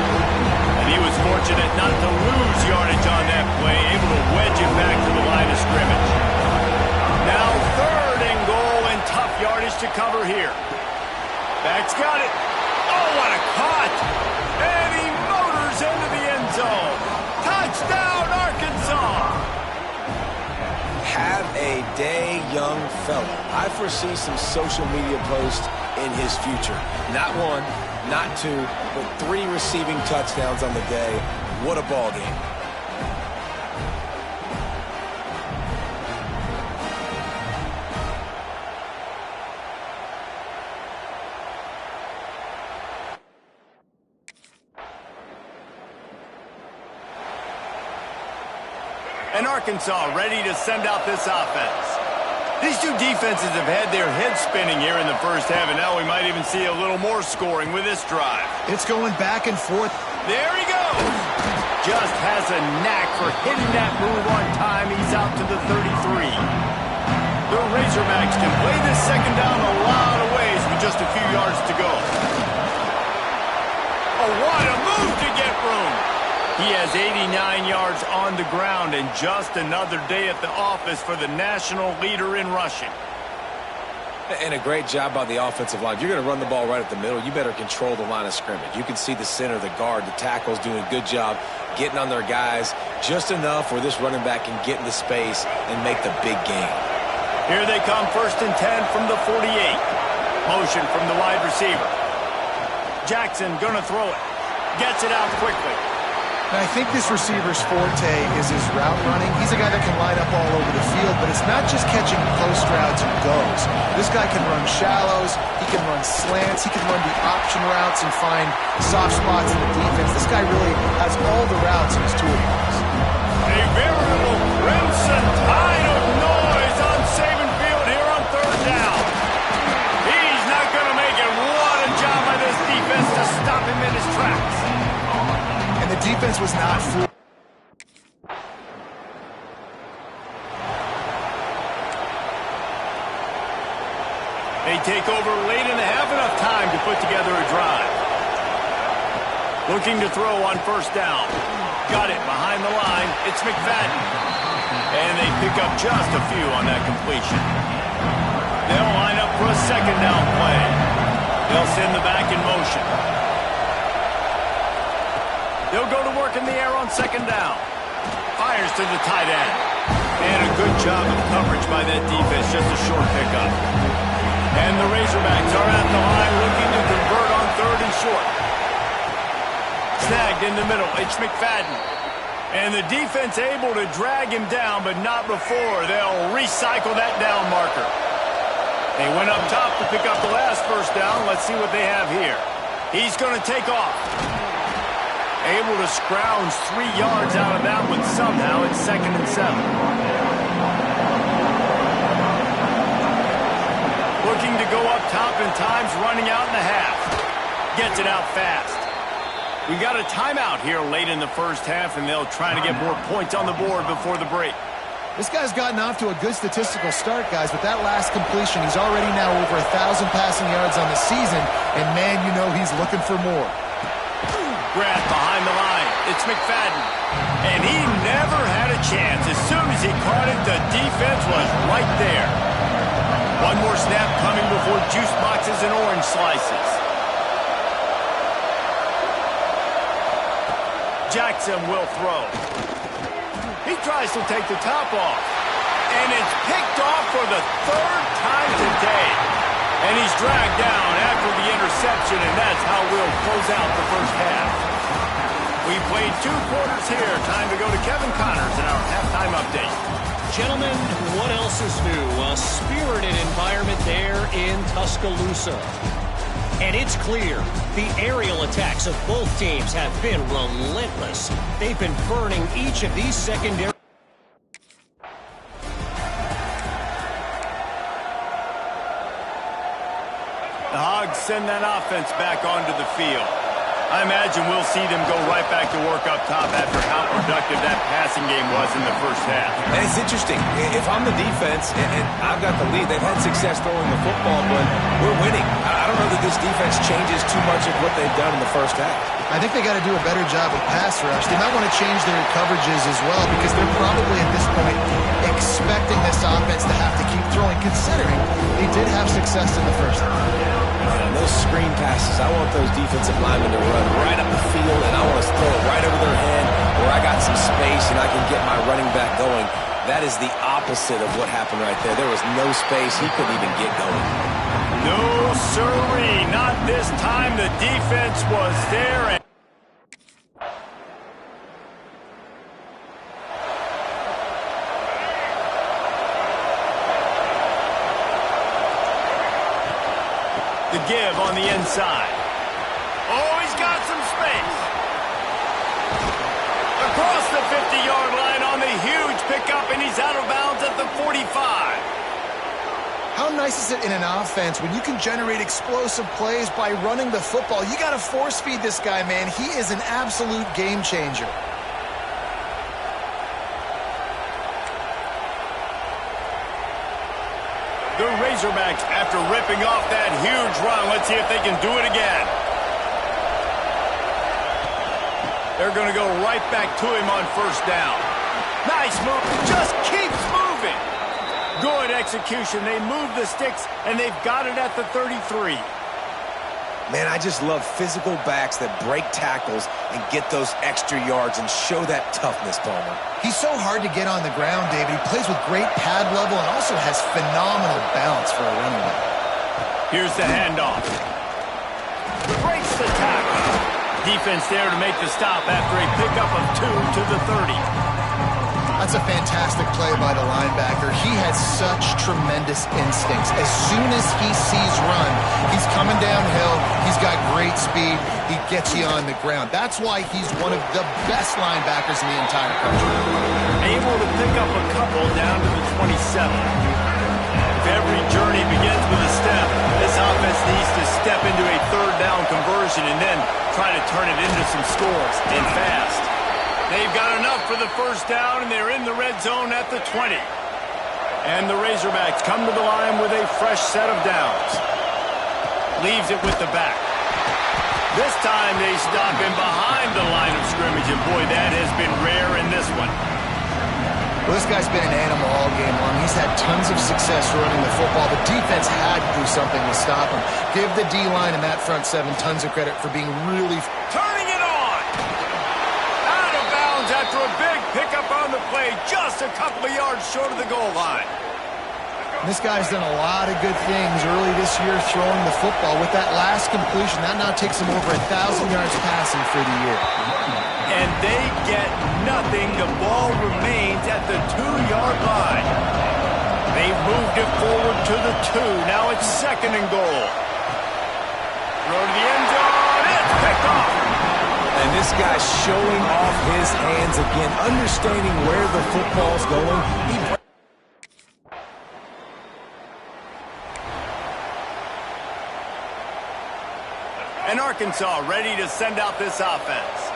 And he was fortunate not to lose yardage on that play, able to wedge it back to the line of scrimmage. Now 3rd and goal and tough yardage to cover here. Back's got it. Oh, what a cut! And he motors into the end zone. Touchdown, Arkansas! Have a day, young fella. I foresee some social media posts in his future. Not one, not 2, but 3 receiving touchdowns on the day. What a ball game. And Arkansas ready to send out this offense. These two defenses have had their heads spinning here in the first half, and now we might even see a little more scoring with this drive. It's going back and forth. There he goes. Just has a knack for hitting that move on time. He's out to the 33. The Razorbacks can play this second down a lot of ways with just a few yards to go. Oh, what a move to get room. He has 89 yards on the ground, and just another day at the office for the national leader in rushing. And a great job by the offensive line. If you're going to run the ball right at the middle, you better control the line of scrimmage. You can see the center, the guard, the tackles doing a good job getting on their guys just enough where this running back can get into space and make the big gain. Here they come, 1st and 10 from the 48. Motion from the wide receiver. Jackson gonna throw it. Gets it out quickly. And I think this receiver's forte is his route running. He's a guy that can line up all over the field, but it's not just catching post routes and goes. This guy can run shallows, he can run slants, he can run the option routes and find soft spots in the defense. This guy really has all the routes in his toolbox. A veritable crimson tide of noise on Saban Field here on 3rd down. He's not going to make it. What a job by this defense to stop him in his tracks. The defense was not fooled. They take over late and have enough time to put together a drive. Looking to throw on 1st down. Got it behind the line. It's McFadden. And they pick up just a few on that completion. They'll line up for a 2nd down play. They'll send the back in motion. They'll go to work in the air on 2nd down. Fires to the tight end. And a good job of coverage by that defense, just a short pickup. And the Razorbacks are at the line looking to convert on 3rd and short. Snagged in the middle, it's McFadden. And the defense able to drag him down, but not before. They'll recycle that down marker. They went up top to pick up the last 1st down. Let's see what they have here. He's going to take off. Able to scrounge 3 yards out of that one somehow. It's 2nd and 7. Looking to go up top, and time's running out in the half. Gets it out fast. We got a timeout here late in the 1st half, and they'll try to get more points on the board before the break. This guy's gotten off to a good statistical start, guys, but that last completion, he's already now over 1,000 passing yards on the season, and man, you know he's looking for more. Grab behind the line. It's McFadden. And he never had a chance. As soon as he caught it, the defense was right there. One more snap coming before juice boxes and orange slices. Jackson will throw. He tries to take the top off. And it's picked off for the 3rd time today. And he's dragged down after the interception, and that's how we'll close out the 1st half. We played 2 quarters here. Time to go to Kevin Connors in our halftime update. Gentlemen, what else is new? A spirited environment there in Tuscaloosa. And it's clear, the aerial attacks of both teams have been relentless. They've been burning each of these secondary... The Hogs send that offense back onto the field. I imagine we'll see them go right back to work up top after how productive that passing game was in the 1st half. And it's interesting. If I'm the defense and I've got the lead, they've had success throwing the football, but we're winning. I don't know that this defense changes too much of what they've done in the 1st half. I think they got to do a better job of pass rush. They might want to change their coverages as well, because they're probably at this point expecting this offense to have to keep throwing, considering they did have success in the 1st half. And those screen passes, I want those defensive linemen to run right up the field, and I want to throw it right over their head where I got some space and I can get my running back going. That is the opposite of what happened right there. There was no space. He couldn't even get going. No, sirree. Not this time. The defense was there. The give on the inside. Oh, he's got some space. Across the 50-yard line on the huge pickup, and he's out of bounds at the 45. How nice is it in an offense when you can generate explosive plays by running the football? You got to force feed this guy, man. He is an absolute game changer. The Razorbacks, after ripping off that huge run, let's see if they can do it again. They're going to go right back to him on first down. Nice move. Just keeps moving. Good execution. They move the sticks, and they've got it at the 33. Man, I just love physical backs that break tackles and get those extra yards and show that toughness, Palmer. He's so hard to get on the ground, David. He plays with great pad level and also has phenomenal balance for a running back. Here's the handoff. Breaks the tackle. Defense there to make the stop after a pickup of 2 to the 30. That's a fantastic play by the linebacker. He has such tremendous instincts. As soon as he sees run, he's coming downhill. He's got great speed. He gets you on the ground. That's why he's one of the best linebackers in the entire country. Able to pick up a couple down to the 27. If every journey begins with a step, this offense needs to step into a third down conversion and then try to turn it into some scores and fast. They've got enough for the first down, and they're in the red zone at the 20. And the Razorbacks come to the line with a fresh set of downs. Leaves it with the back. This time they stop him behind the line of scrimmage, and boy, that has been rare in this one. Well, this guy's been an animal all game long. He's had tons of success running the football. The defense had to do something to stop him. Give the D-line and that front seven tons of credit for being really... Turning it on! Out of bounds after a big pickup on the play, just a couple of yards short of the goal line. This guy's done a lot of good things early this year throwing the football. With that last completion, that now takes him over 1,000 yards passing for the year. And they get nothing. The ball remains at the 2-yard line. They've moved it forward to the 2. Now it's second and goal. Throw to the end zone. It's picked off. And this guy's showing off his hands again, understanding where the football's going. And Arkansas ready to send out this offense.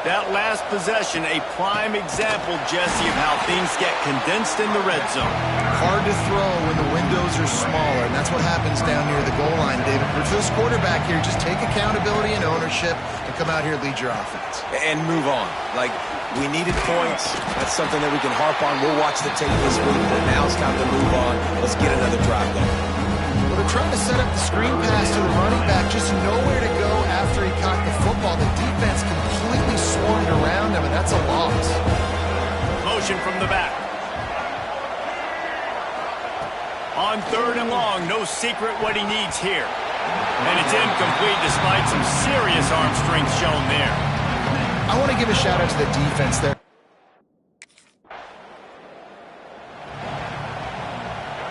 That last possession, a prime example, Jesse, of how things get condensed in the red zone. Hard to throw when the windows are smaller, and that's what happens down near the goal line, David. For this quarterback here, just take accountability and ownership and come out here and lead your offense. And move on. Like, we needed points. That's something that we can harp on. We'll watch the tape this week, but now it's time to move on. Let's get another drive going. Well, they're trying to set up the screen pass to the running back, just nowhere to go after he caught the football. The defense completely swarmed around him, and that's a loss. Motion from the back. On third and long, no secret what he needs here. And it's incomplete despite some serious arm strength shown there. I want to give a shout out to the defense there.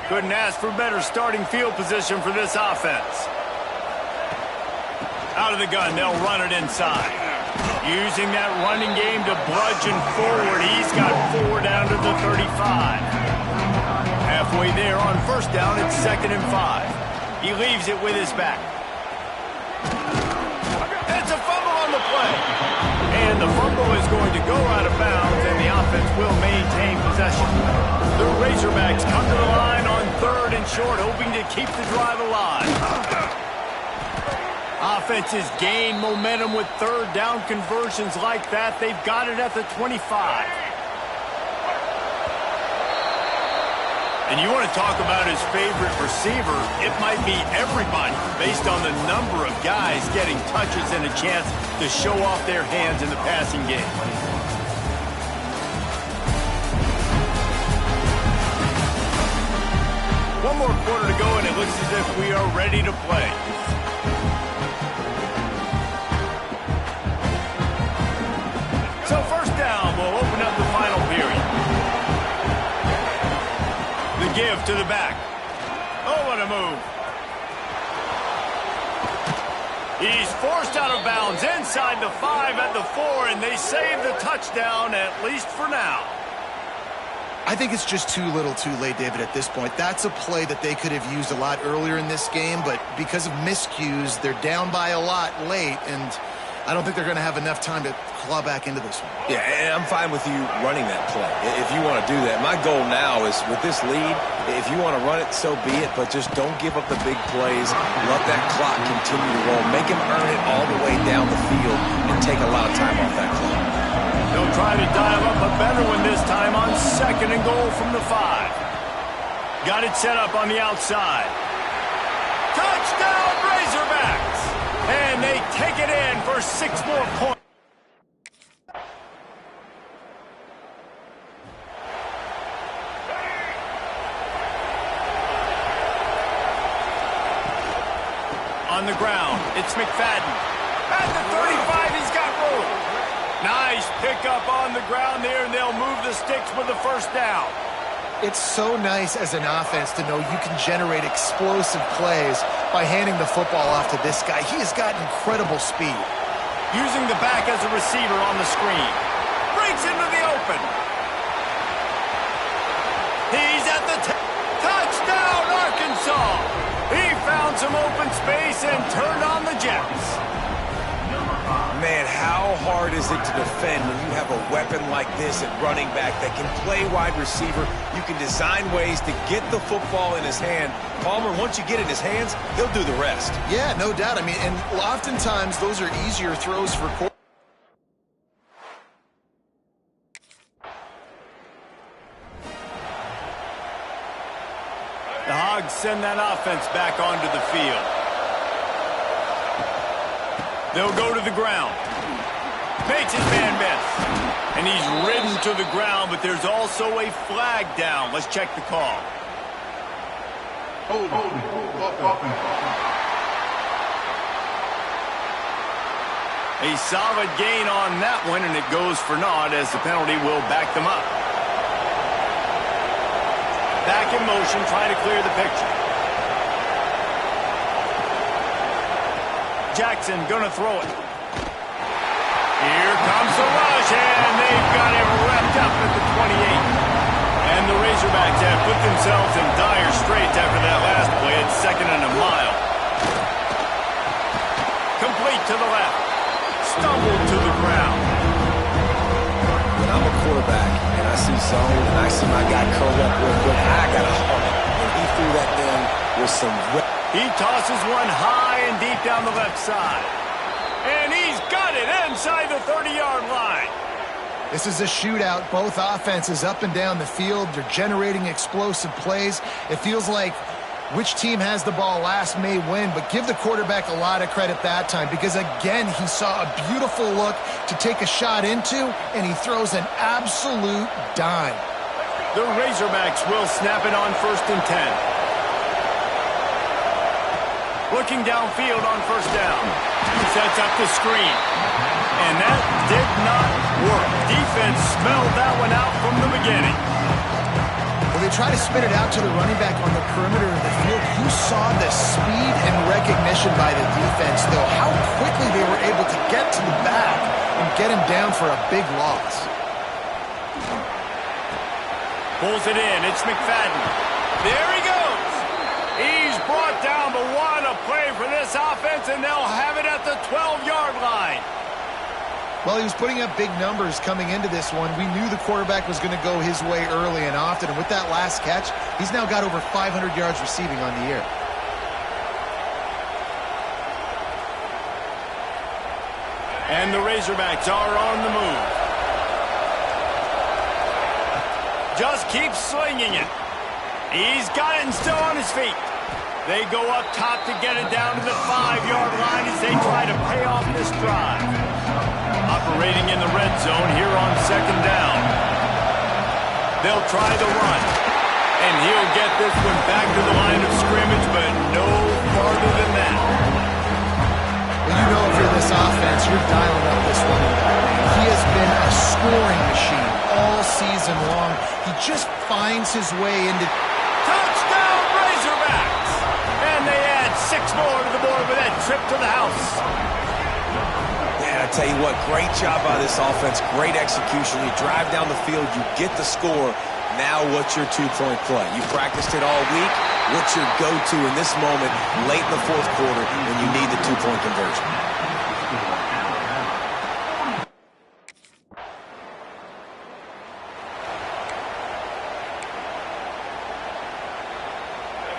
Couldn't ask for better starting field position for this offense. Out of the gun, they'll run it inside. Using that running game to bludgeon forward. He's got 4 down to the 35. Halfway there on first down, it's second and 5. He leaves it with his back. It's a fumble on the play. And the fumble is going to go out of bounds, and the offense will maintain possession. The Razorbacks come to the line on third and short, hoping to keep the drive alive. Offenses gain momentum with third down conversions like that. They've got it at the 25. And you want to talk about his favorite receiver, it might be everybody based on the number of guys getting touches and a chance to show off their hands in the passing game. One more quarter to go, and it looks as if we are ready to play. So first down, we'll open up the final period. The give to the back. Oh, what a move. He's forced out of bounds inside the 5 at the 4, and they save the touchdown, at least for now. I think it's just too little too late, David, at this point. That's a play that they could have used a lot earlier in this game, but because of miscues, they're down by a lot late, and I don't think they're going to have enough time to claw back into this one. Yeah, and I'm fine with you running that play if you want to do that. My goal now is with this lead, if you want to run it, so be it, but just don't give up the big plays. Let that clock continue to roll. Make him earn it all the way down the field and take a lot of time off that clock. They'll try to dial up a better one this time on 2nd and goal from the 5. Got it set up on the outside. Touchdown, Razorbacks! And they take it in for 6 more points. On the ground, it's McFadden. At the 35, he's got room. Nice pickup on the ground there, and they'll move the sticks with the 1st down. It's so nice as an offense to know you can generate explosive plays by handing the football off to this guy. He has got incredible speed. Using the back as a receiver on the screen. Breaks into the open. He's at the touchdown, Arkansas! He found some open space and turned on the Jets. Man, how hard is it to defend when you have a weapon like this at running back that can play wide receiver? You can design ways to get the football in his hand. Palmer, once you get it in his hands, he'll do the rest. Yeah, no doubt. I mean, and oftentimes those are easier throws for quarterbacks. The Hogs send that offense back onto the field. They'll go to the ground. Makes his man miss. And he's ridden to the ground, but there's also a flag down. Let's check the call. A solid gain on that one, and it goes for naught as the penalty will back them up. Back in motion, trying to clear the picture. Jackson gonna throw it. Here comes the rush, and they've got him wrapped up at the 28. And the Razorbacks have put themselves in dire straits after that last play at 2nd and a mile. Complete to the left. Stumbled to the ground. When I'm a quarterback and I see zone and I see my guy curl up real quick, I got to hum it. And he threw that thing with some... He tosses one high and deep down the left side. And he's got it inside the 30-yard line. This is a shootout. Both offenses up and down the field. They're generating explosive plays. It feels like which team has the ball last may win, but give the quarterback a lot of credit that time because, again, he saw a beautiful look to take a shot into, and he throws an absolute dime. The Razorbacks will snap it on 1st and 10. Looking downfield on 1st down. Sets up the screen. And that did not work. Defense smelled that one out from the beginning. When they try to spin it out to the running back on the perimeter of the field, you saw the speed and recognition by the defense, though, how quickly they were able to get to the back and get him down for a big loss. Pulls it in. It's McFadden. There he goes. He's brought down, but what a play for this offense, and they'll have it at the 12-yard line. Well, he was putting up big numbers coming into this one. We knew the quarterback was going to go his way early and often, and with that last catch, he's now got over 500 yards receiving on the year. And the Razorbacks are on the move. Just keeps slinging it. He's got it and still on his feet. They go up top to get it down to the 5-yard line as they try to pay off this drive. Operating in the red zone here on 2nd down. They'll try the run. And he'll get this one back to the line of scrimmage, but no farther than that. Well, you know if you're this offense, you're dialing up this running back. He has been a scoring machine all season long. He just finds his way into... Touchdown, Razorbacks! And they add 6 more to the board with that trip to the house. Man, I tell you what, great job by this offense, great execution. You drive down the field, you get the score, Now what's your two-point play? You practiced it all week. What's your go-to in this moment late in the fourth quarter when you need the two-point conversion?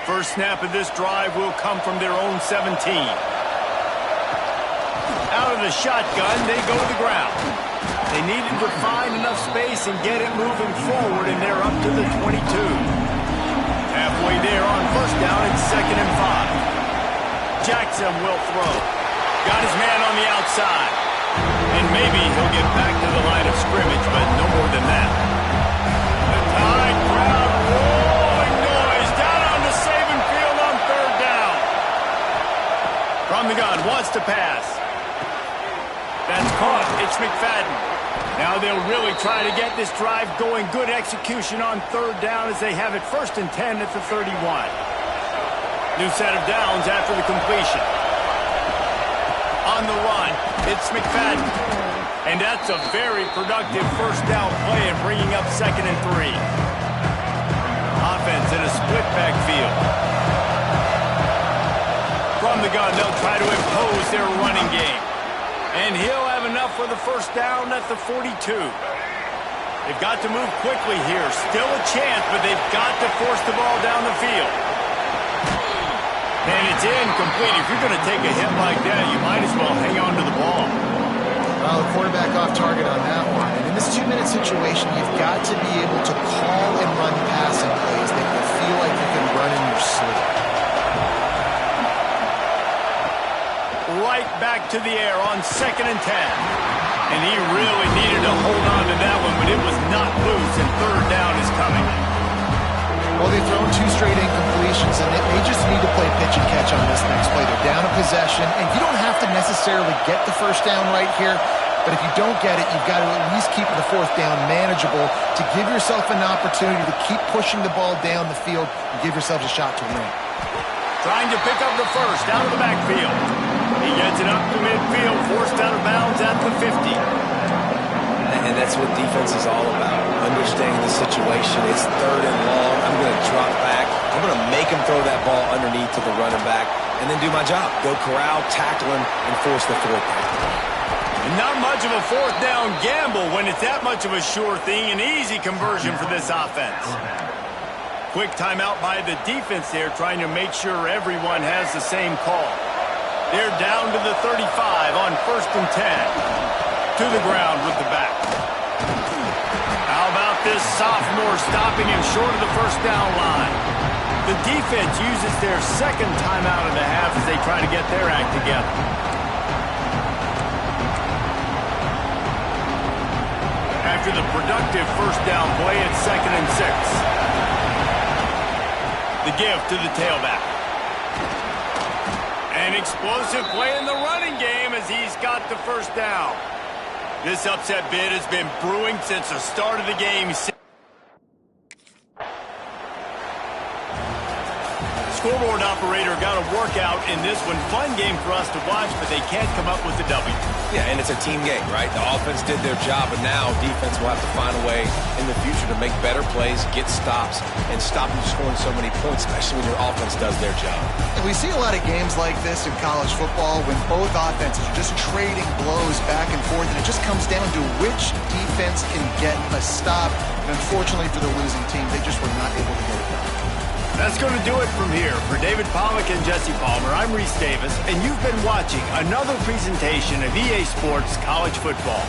First snap of this drive will come from their own 17. Out of the shotgun, they go to the ground. They needed to find enough space and get it moving forward, and they're up to the 22. Halfway there on first down, it's 2nd and 5. Jackson will throw. Got his man on the outside. And maybe he'll get back to the line of scrimmage, but no more than that. The Tide crowd rolling noise down on the Saban field on 3rd down. From the gun, wants to pass. That's caught. It's McFadden. Now they'll really try to get this drive going. Good execution on 3rd down as they have it 1st and 10 at the 31. New set of downs after the completion. On the run, it's McFadden. And that's a very productive first down play and bringing up 2nd and 3. Offense in a split backfield. From the gun, they'll try to impose their running game. And he'll have enough for the first down at the 42. They've got to move quickly here. Still a chance, but they've got to force the ball down the field. And it's incomplete. If you're going to take a hit like that, you might as well hang on to the ball. Well, the quarterback off target on that one. And in this 2-minute situation, you've got to be able to call and run passing plays that you feel like you can run in your sleep. Right back to the air on 2nd and 10. And he really needed to hold on to that one, but it was not loose, and 3rd down is coming. Well, they've thrown 2 straight incompletions, and they just need to play pitch and catch on this next play. They're down a possession, and you don't have to necessarily get the first down right here, but if you don't get it, you've got to at least keep the 4th down manageable to give yourself an opportunity to keep pushing the ball down the field and give yourselves a shot to win. Trying to pick up the first out of the backfield. He gets it up to midfield, forced out of bounds at the 50. And that's what defense is all about. Understanding the situation. It's 3rd and long. I'm going to drop back. I'm going to make him throw that ball underneath to the running back and then do my job. Go corral, tackle him, and force the 4th down. Not much of a 4th down gamble when it's that much of a sure thing. An easy conversion for this offense. Quick timeout by the defense there, trying to make sure everyone has the same call. They're down to the 35 on 1st and 10. To the ground with the back. How about this sophomore stopping him short of the first down line? The defense uses their 2nd timeout of the half as they try to get their act together. After the productive first down play, it's 2nd and 6. The give to the tailback. An explosive play in the running game as he's got the first down. This upset bid has been brewing since the start of the game. Scoreboard operator got a workout in this one. Fun game for us to watch, but they can't come up with the W. Yeah, and it's a team game, right? The offense did their job, but now defense will have to find a way in the future to make better plays, get stops, and stop them scoring so many points, especially when your offense does their job. And we see a lot of games like this in college football when both offenses are just trading blows back and forth, and it just comes down to which defense can get a stop. And unfortunately for the losing team, they just were not able to get it done. That's going to do it from here. For David Pollack and Jesse Palmer, I'm Reese Davis, and you've been watching another presentation of EA Sports College Football.